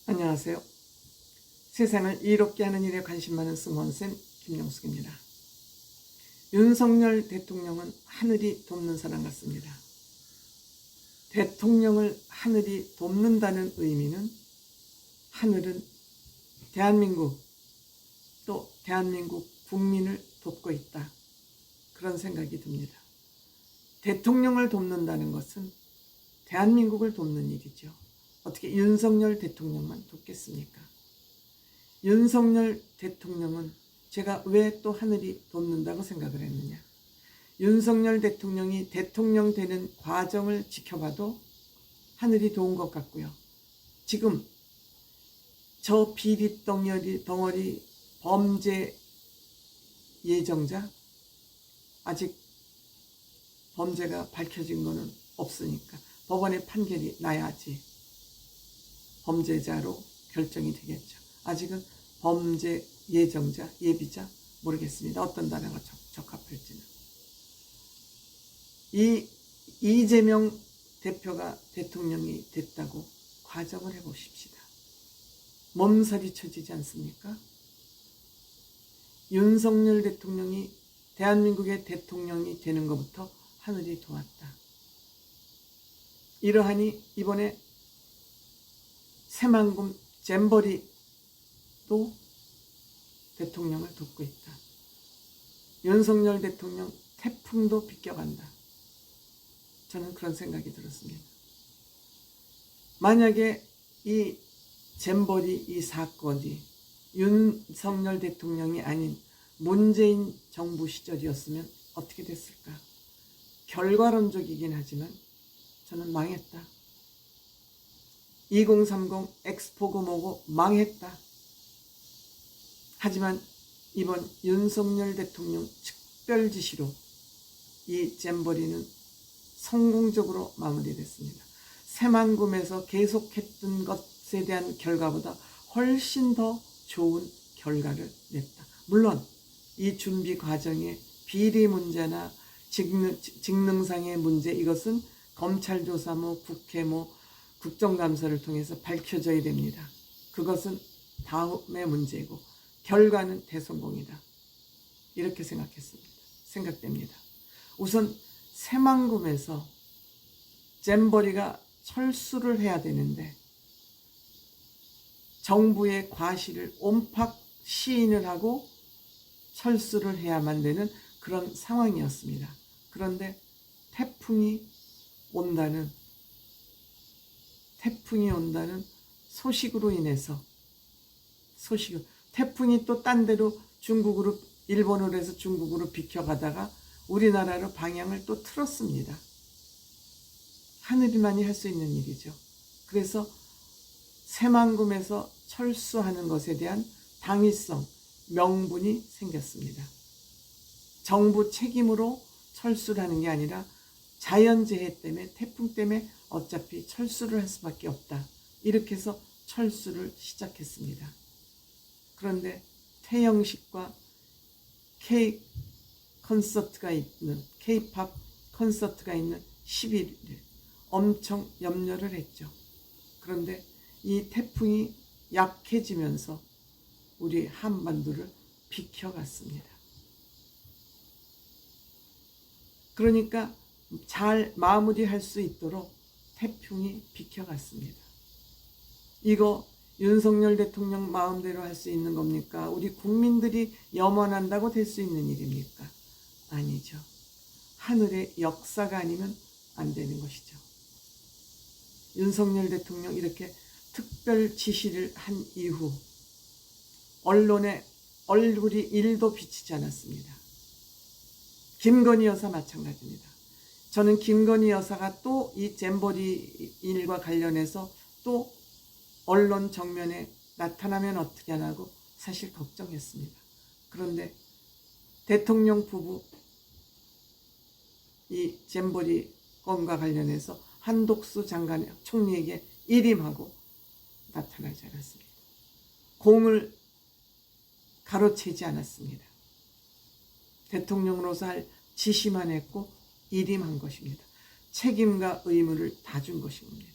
안녕하세요. 세상을 이롭게 하는 일에 관심 많은 승무원쌤 김영숙입니다. 윤석열 대통령은 하늘이 돕는 사람 같습니다. 대통령을 하늘이 돕는다는 의미는 하늘은 대한민국 또 대한민국 국민을 돕고 있다. 그런 생각이 듭니다. 대통령을 돕는다는 것은 대한민국을 돕는 일이죠. 어떻게 윤석열 대통령만 돕겠습니까? 윤석열 대통령은 제가 왜 또 하늘이 돕는다고 생각을 했느냐. 윤석열 대통령이 대통령 되는 과정을 지켜봐도 하늘이 도운 것 같고요. 지금 저 비리 덩어리 범죄 예정자, 아직 범죄가 밝혀진 거는 없으니까 법원의 판결이 나야지 범죄자로 결정이 되겠죠. 아직은 범죄 예정자, 예비자 모르겠습니다. 어떤 단어가 적합할지는. 이재명 대표가 대통령이 됐다고 가정을 해보십시다. 몸살이 쳐지지 않습니까? 윤석열 대통령이 대한민국의 대통령이 되는 것부터 하늘이 도왔다. 이러하니 이번에 새만금 잼버리도 대통령을 돕고 있다. 윤석열 대통령 태풍도 비껴간다. 저는 그런 생각이 들었습니다. 만약에 이 잼버리 이 사건이 윤석열 대통령이 아닌 문재인 정부 시절이었으면 어떻게 됐을까? 결과론적이긴 하지만 저는 망했다. 2030 엑스포고 뭐고 망했다. 하지만 이번 윤석열 대통령 특별 지시로 이 잼버리는 성공적으로 마무리됐습니다. 새만금에서 계속했던 것에 대한 결과보다 훨씬 더 좋은 결과를 냈다. 물론 이 준비 과정에 비리 문제나 직능상의 문제, 이것은 검찰 조사모, 국회모, 국정감사를 통해서 밝혀져야 됩니다. 그것은 다음의 문제이고 결과는 대성공이다. 이렇게 생각됩니다. 우선 새만금에서 잼버리가 철수를 해야 되는데 정부의 과실을 온팍 시인을 하고 철수를 해야만 되는 그런 상황이었습니다. 그런데 태풍이 온다는 소식으로 인해서 태풍이 또 딴 데로 중국으로, 일본으로 해서 중국으로 비켜가다가 우리나라로 방향을 또 틀었습니다. 하늘이만이 할 수 있는 일이죠. 그래서 새만금에서 철수하는 것에 대한 당위성, 명분이 생겼습니다. 정부 책임으로 철수를 하는 게 아니라 자연재해 때문에, 태풍 때문에 어차피 철수를 할 수밖에 없다. 이렇게 해서 철수를 시작했습니다. 그런데 태영식과 K-팝 콘서트가 있는 11일 엄청 염려를 했죠. 그런데 이 태풍이 약해지면서 우리 한반도를 비켜갔습니다. 그러니까 잘 마무리할 수 있도록 태풍이 비켜갔습니다. 이거 윤석열 대통령 마음대로 할 수 있는 겁니까? 우리 국민들이 염원한다고 될 수 있는 일입니까? 아니죠. 하늘의 역사가 아니면 안 되는 것이죠. 윤석열 대통령 이렇게 특별 지시를 한 이후 언론에 얼굴이 1도 비치지 않았습니다. 김건희 여사 마찬가지입니다. 저는 김건희 여사가 또 이 잼버리 일과 관련해서 또 언론 정면에 나타나면 어떻게 하냐고 사실 걱정했습니다. 그런데 대통령 부부 이 잼버리 건과 관련해서 한독수 장관 총리에게 일임하고 나타나지 않았습니다. 공을 가로채지 않았습니다. 대통령으로서 할 지시만 했고 일임한 것입니다. 책임과 의무를 다 준 것입니다.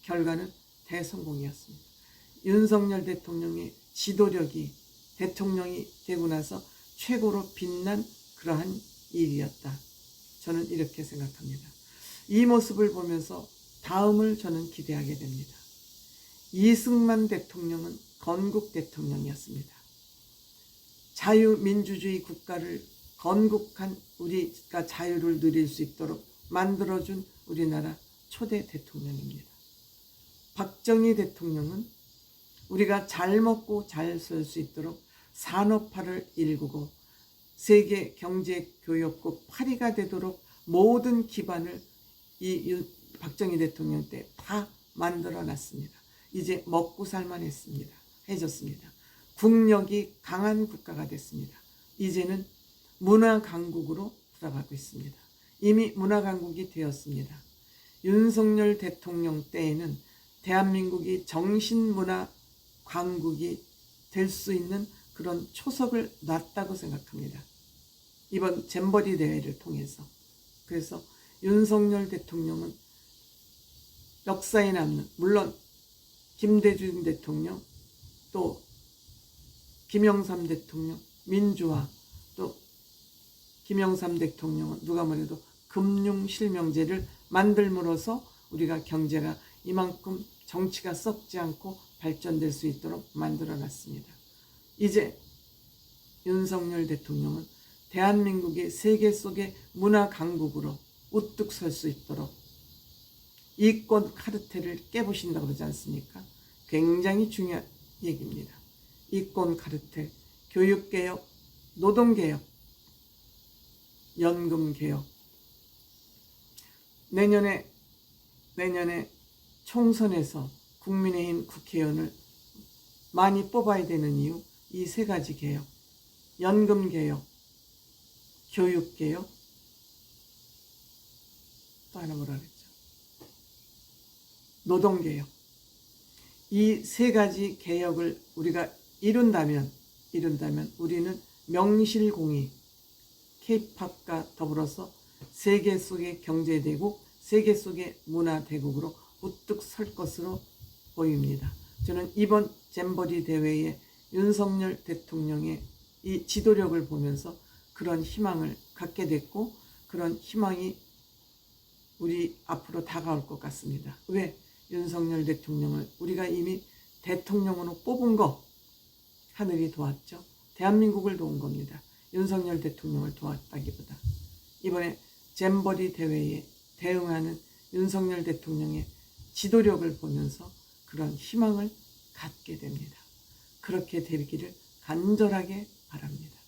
결과는 대성공이었습니다. 윤석열 대통령의 지도력이 대통령이 되고 나서 최고로 빛난 그러한 일이었다. 저는 이렇게 생각합니다. 이 모습을 보면서 다음을 저는 기대하게 됩니다. 이승만 대통령은 건국 대통령이었습니다. 자유민주주의 국가를 건국한 우리가 자유를 누릴 수 있도록 만들어준 우리나라 초대 대통령입니다. 박정희 대통령은 우리가 잘 먹고 잘 살 수 있도록 산업화를 일구고 세계 경제 교역국 8위가 되도록 모든 기반을 이 박정희 대통령 때 다 만들어 놨습니다. 이제 먹고 살만 해졌습니다. 국력이 강한 국가가 됐습니다. 이제는 문화 강국으로 돌아가고 있습니다. 이미 문화 강국이 되었습니다. 윤석열 대통령 때에는 대한민국이 정신문화 강국이 될 수 있는 그런 초석을 놨다고 생각합니다. 이번 잼버리 대회를 통해서. 그래서 윤석열 대통령은 역사에 남는, 물론 김대중 대통령, 또 김영삼 대통령, 민주화, 또 김영삼 대통령은 누가 뭐래도 금융실명제를 만들므로써 우리가 경제가 이만큼 정치가 썩지 않고 발전될 수 있도록 만들어놨습니다. 이제 윤석열 대통령은 대한민국의 세계 속의 문화 강국으로 우뚝 설 수 있도록 이권 카르텔을 깨부신다고 그러지 않습니까? 굉장히 중요한 얘기입니다. 이권 카르텔, 교육개혁, 노동개혁, 연금개혁. 내년에 총선에서 국민의힘 국회의원을 많이 뽑아야 되는 이유, 이 세 가지 개혁, 연금개혁, 교육개혁, 또 하나 뭐라 그랬죠? 노동개혁. 이 세 가지 개혁을 우리가 이룬다면 우리는 명실공히 K-팝과 더불어서 세계 속의 경제대국, 세계 속의 문화대국으로 우뚝 설 것으로 보입니다. 저는 이번 잼버리 대회에 윤석열 대통령의 이 지도력을 보면서 그런 희망을 갖게 됐고, 그런 희망이 우리 앞으로 다가올 것 같습니다. 왜? 윤석열 대통령을 우리가 이미 대통령으로 뽑은 거 하늘이 도왔죠. 대한민국을 도운 겁니다. 윤석열 대통령을 도왔다기보다 이번에 잼버리 대회에 대응하는 윤석열 대통령의 지도력을 보면서 그런 희망을 갖게 됩니다. 그렇게 되기를 간절하게 바랍니다.